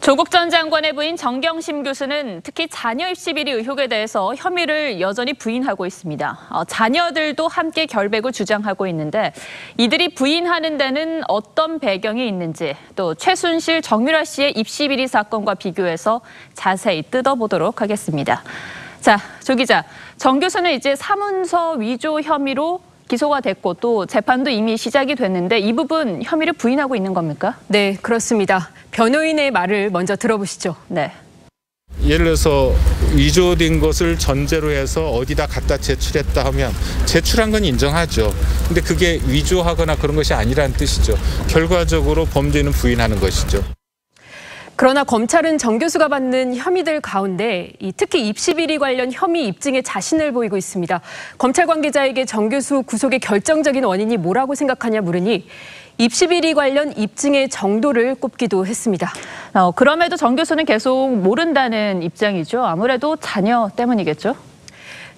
조국 전 장관의 부인 정경심 교수는 특히 자녀 입시 비리 의혹에 대해서 혐의를 여전히 부인하고 있습니다. 자녀들도 함께 결백을 주장하고 있는데 이들이 부인하는 데는 어떤 배경이 있는지 또 최순실, 정유라 씨의 입시 비리 사건과 비교해서 자세히 뜯어보도록 하겠습니다. 자, 조 기자, 정 교수는 이제 사문서 위조 혐의로 기소가 됐고 또 재판도 이미 시작이 됐는데 이 부분 혐의를 부인하고 있는 겁니까? 네, 그렇습니다. 변호인의 말을 먼저 들어보시죠. 네. 예를 들어서 위조된 것을 전제로 해서 어디다 갖다 제출했다 하면 제출한 건 인정하죠. 근데 그게 위조하거나 그런 것이 아니라는 뜻이죠. 결과적으로 범죄는 부인하는 것이죠. 그러나 검찰은 정 교수가 받는 혐의들 가운데 특히 입시 비리 관련 혐의 입증에 자신을 보이고 있습니다. 검찰 관계자에게 정 교수 구속의 결정적인 원인이 뭐라고 생각하냐 물으니 입시 비리 관련 입증의 정도를 꼽기도 했습니다. 그럼에도 정 교수는 계속 모른다는 입장이죠. 아무래도 자녀 때문이겠죠?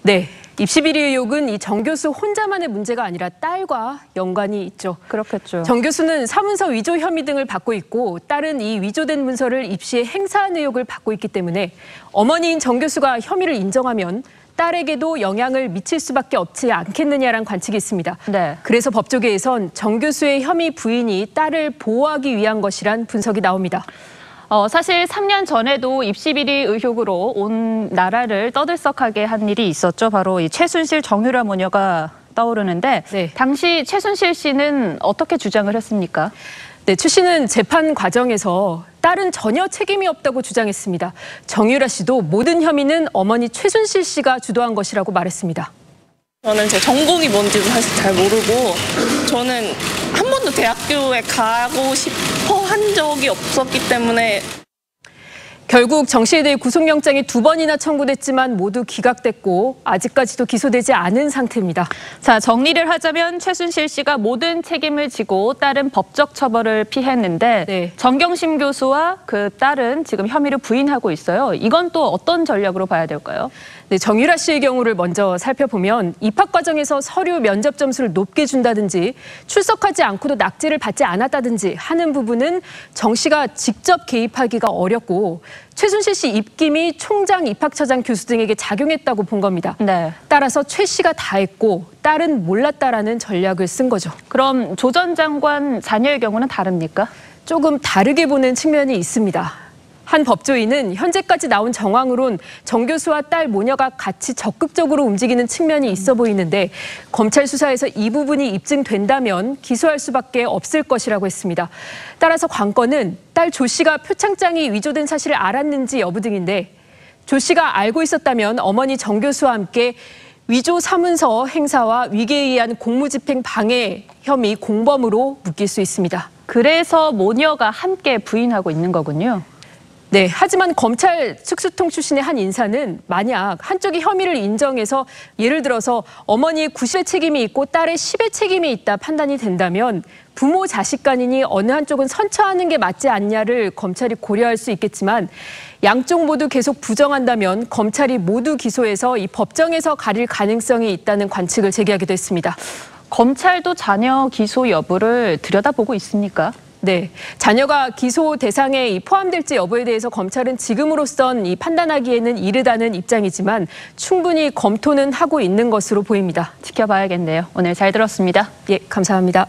네. 입시 비리 의혹은 이 정 교수 혼자만의 문제가 아니라 딸과 연관이 있죠. 그렇겠죠. 정 교수는 사문서 위조 혐의 등을 받고 있고 딸은 이 위조된 문서를 입시에 행사한 의혹을 받고 있기 때문에 어머니인 정 교수가 혐의를 인정하면 딸에게도 영향을 미칠 수밖에 없지 않겠느냐라는 관측이 있습니다. 네. 그래서 법조계에선 정 교수의 혐의 부인이 딸을 보호하기 위한 것이란 분석이 나옵니다. 사실 3년 전에도 입시 비리 의혹으로 온 나라를 떠들썩하게 한 일이 있었죠. 바로 이 최순실, 정유라 모녀가 떠오르는데 네. 당시 최순실 씨는 어떻게 주장을 했습니까? 네, 최 씨는 재판 과정에서 딸은 전혀 책임이 없다고 주장했습니다. 정유라 씨도 모든 혐의는 어머니 최순실 씨가 주도한 것이라고 말했습니다. 저는 제 전공이 뭔지도 사실 잘 모르고 저는 한 번도 대학교에 가고 싶어 한 적이 없었기 때문에 결국 정 씨에 대해 구속영장이 2번이나 청구됐지만 모두 기각됐고 아직까지도 기소되지 않은 상태입니다. 자, 정리를 하자면 최순실 씨가 모든 책임을 지고 딸은 법적 처벌을 피했는데 네. 정경심 교수와 그 딸은 지금 혐의를 부인하고 있어요. 이건 또 어떤 전략으로 봐야 될까요? 네, 정유라 씨의 경우를 먼저 살펴보면 입학 과정에서 서류 면접 점수를 높게 준다든지 출석하지 않고도 낙제를 받지 않았다든지 하는 부분은 정 씨가 직접 개입하기가 어렵고 최순실 씨 입김이 총장, 입학처장, 교수 등에게 작용했다고 본 겁니다. 네. 따라서 최 씨가 다 했고 딸은 몰랐다라는 전략을 쓴 거죠. 그럼 조 전 장관 자녀의 경우는 다릅니까? 조금 다르게 보는 측면이 있습니다. 한 법조인은 현재까지 나온 정황으론 정 교수와 딸 모녀가 같이 적극적으로 움직이는 측면이 있어 보이는데 검찰 수사에서 이 부분이 입증된다면 기소할 수밖에 없을 것이라고 했습니다. 따라서 관건은 딸 조 씨가 표창장이 위조된 사실을 알았는지 여부 등인데 조 씨가 알고 있었다면 어머니 정 교수와 함께 위조 사문서 행사와 위계에 의한 공무집행 방해 혐의 공범으로 묶일 수 있습니다. 그래서 모녀가 함께 부인하고 있는 거군요. 네, 하지만 검찰 특수통 출신의 한 인사는 만약 한쪽이 혐의를 인정해서 예를 들어서 어머니의 90의 책임이 있고 딸의 10의 책임이 있다 판단이 된다면 부모 자식 간이니 어느 한쪽은 선처하는 게 맞지 않냐를 검찰이 고려할 수 있겠지만 양쪽 모두 계속 부정한다면 검찰이 모두 기소해서 이 법정에서 가릴 가능성이 있다는 관측을 제기하기도 했습니다. 검찰도 자녀 기소 여부를 들여다보고 있습니까? 네, 자녀가 기소 대상에 포함될지 여부에 대해서 검찰은 지금으로선 판단하기에는 이르다는 입장이지만 충분히 검토는 하고 있는 것으로 보입니다. 지켜봐야겠네요. 오늘 잘 들었습니다. 예, 감사합니다.